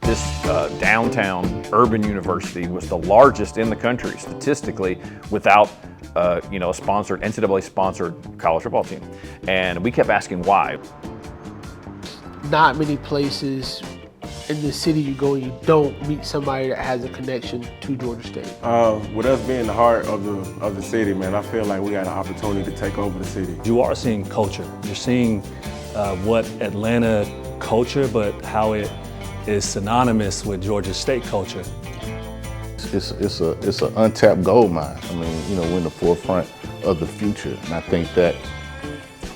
This downtown urban university was the largest in the country statistically without a sponsored, NCAA-sponsored college football team. And we kept asking why. Not many places in the city you go, you don't meet somebody that has a connection to Georgia State. With us being the heart of the city, man, I feel like we got an opportunity to take over the city. You are seeing culture. You're seeing what Atlanta culture, but how it is synonymous with Georgia State culture. It's an untapped gold mine. I mean, we're in the forefront of the future, and I think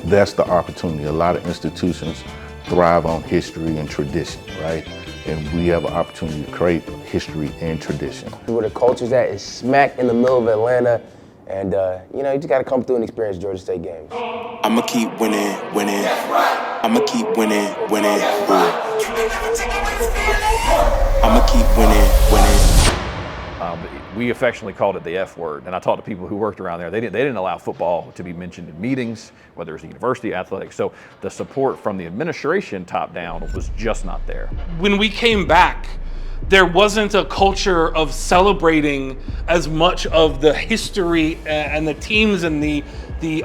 that's the opportunity. A lot of institutions thrive on history and tradition, right? And we have an opportunity to create history and tradition. Where the culture's at is smack in the middle of Atlanta, and you just got to come through and experience Georgia State games. I'ma keep winning. I'ma keep winning. I'ma keep winning. We affectionately called it the F word, and I talked to people who worked around there. They didn't allow football to be mentioned in meetings, whether it was the university athletics. So the support from the administration top down was just not there. When we came back, there wasn't a culture of celebrating as much of the history and the teams and the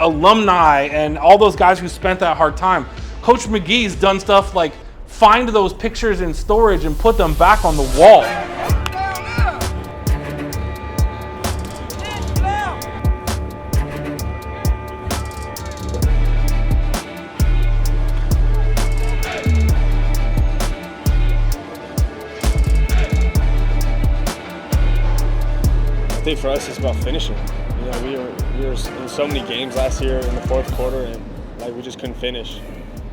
alumni and all those guys who spent that hard time. Coach McGee's done stuff like find those pictures in storage and put them back on the wall. I think for us it's about finishing. We were in so many games last year in the fourth quarter, and we just couldn't finish.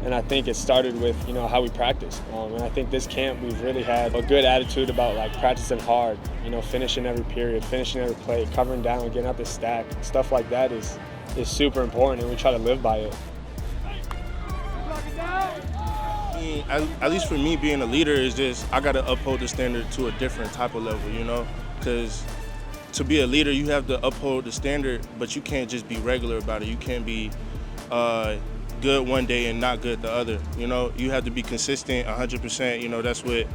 And I think it started with how we practiced. And I think this camp we've really had a good attitude about practicing hard. Finishing every period, finishing every play, covering down, getting out the stack. Stuff like that is super important, and we try to live by it. At least for me, being a leader is just I got to uphold the standard to a different type of level, because to be a leader, you have to uphold the standard, but you can't just be regular about it. You can't be good one day and not good the other. You have to be consistent 100%. That's what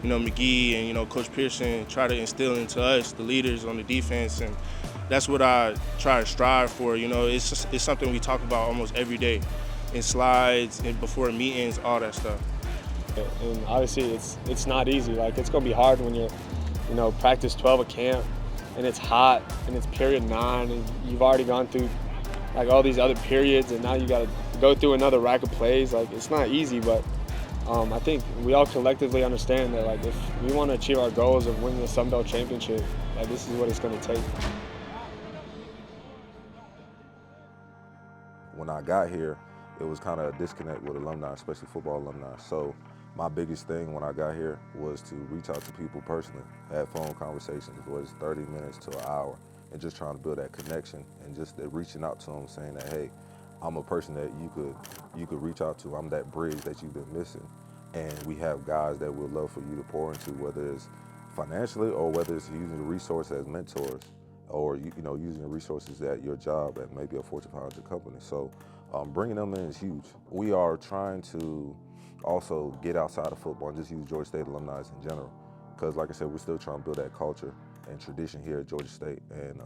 McGee and Coach Pearson try to instill into us, the leaders on the defense, and that's what I try to strive for. It's something we talk about almost every day in slides and before meetings, all that stuff. And obviously, it's not easy. It's gonna be hard when you're practice 12 at camp. And it's hot, and it's period 9, and you've already gone through all these other periods, and now you got to go through another rack of plays. It's not easy, but I think we all collectively understand that if we want to achieve our goals of winning the Sun Belt Championship, this is what it's going to take. When I got here, it was kind of a disconnect with alumni, especially football alumni. So my biggest thing when I got here was to reach out to people personally, have phone conversations, whether it's 30 minutes to an hour, and just trying to build that connection and just reaching out to them, saying that, hey, I'm a person that you could reach out to. I'm that bridge that you've been missing. And we have guys that would love for you to pour into, whether it's financially or whether it's using the resources as mentors or using the resources at your job at maybe a Fortune 500 company. So bringing them in is huge. We are trying to also get outside of football and just use Georgia State alumni in general. Because like I said, we're still trying to build that culture and tradition here at Georgia State, and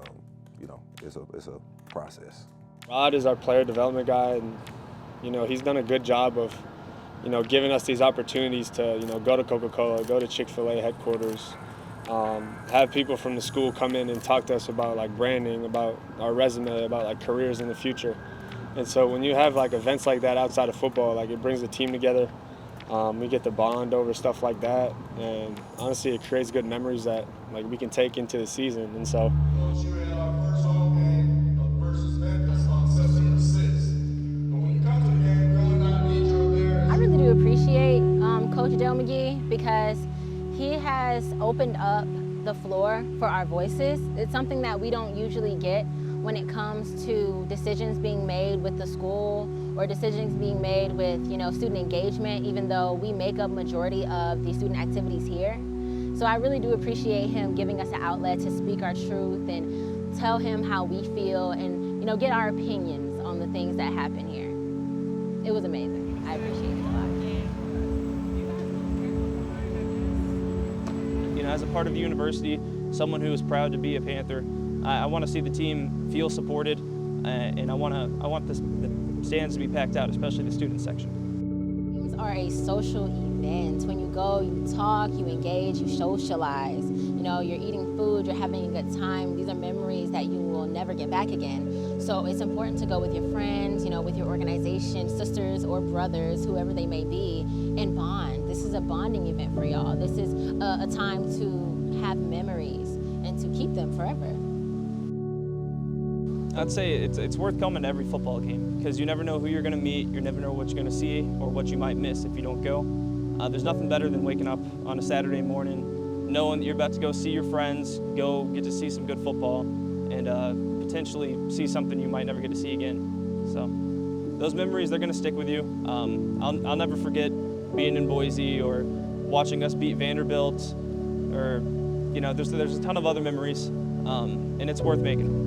it's a process. Rod is our player development guy, and he's done a good job of giving us these opportunities to go to Coca-Cola, go to Chick-fil-A headquarters, have people from the school come in and talk to us about branding, about our resume, about careers in the future. And so when you have events like that outside of football, it brings the team together. We get to bond over stuff like that, and honestly, it creates good memories that we can take into the season. And so. I really do appreciate Coach Dale McGee because he has opened up the floor for our voices. It's something that we don't usually get when it comes to decisions being made with the school or decisions being made with, student engagement, even though we make up majority of the student activities here. So I really do appreciate him giving us an outlet to speak our truth and tell him how we feel and, get our opinions on the things that happen here. It was amazing. I appreciate it a lot. as a part of the university, someone who is proud to be a Panther, I want to see the team feel supported, and I want the stands to be packed out, especially the student section. Games are a social event. When you go, you talk, you engage, you socialize. You know, you're eating food, you're having a good time. These are memories that you will never get back again. So it's important to go with your friends, you know, with your organization, sisters or brothers, whoever they may be, and bond. This is a bonding event for y'all. This is a time to have memories and to keep them forever. I'd say it's worth coming to every football game because you never know who you're going to meet, you never know what you're going to see or what you might miss if you don't go. There's nothing better than waking up on a Saturday morning, knowing that you're about to go see your friends, go get to see some good football, and potentially see something you might never get to see again. So those memories, they're going to stick with you. I'll never forget being in Boise or watching us beat Vanderbilt, or you know, there's a ton of other memories, and it's worth making.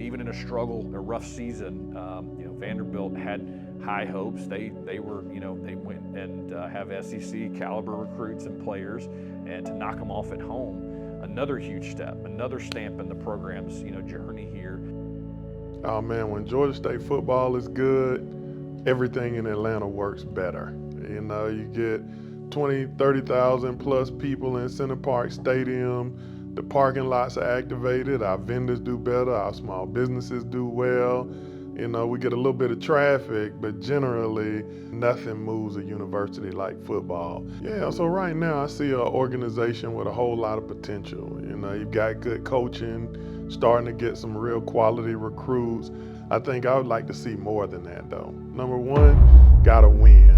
Even in a struggle, a rough season, you know, Vanderbilt had high hopes. They were, you know, they went and have SEC caliber recruits and players, and to knock them off at home, another huge step, another stamp in the program's, you know, journey here. Oh man, when Georgia State football is good, everything in Atlanta works better. You know, you get 20, 30,000 plus people in Center Park Stadium. The parking lots are activated, our vendors do better, our small businesses do well. You know, we get a little bit of traffic, but generally nothing moves a university like football. Yeah, so right now I see an organization with a whole lot of potential. You know, you've got good coaching, starting to get some real quality recruits. I think I would like to see more than that though. Number one, gotta win.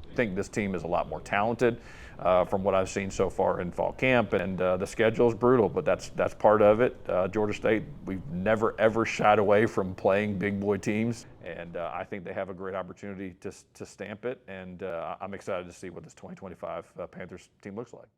I think this team is a lot more talented from what I've seen so far in fall camp, and the schedule is brutal, but that's part of it. Georgia State, we've never ever shied away from playing big boy teams, and I think they have a great opportunity to stamp it, and I'm excited to see what this 2025 Panthers team looks like.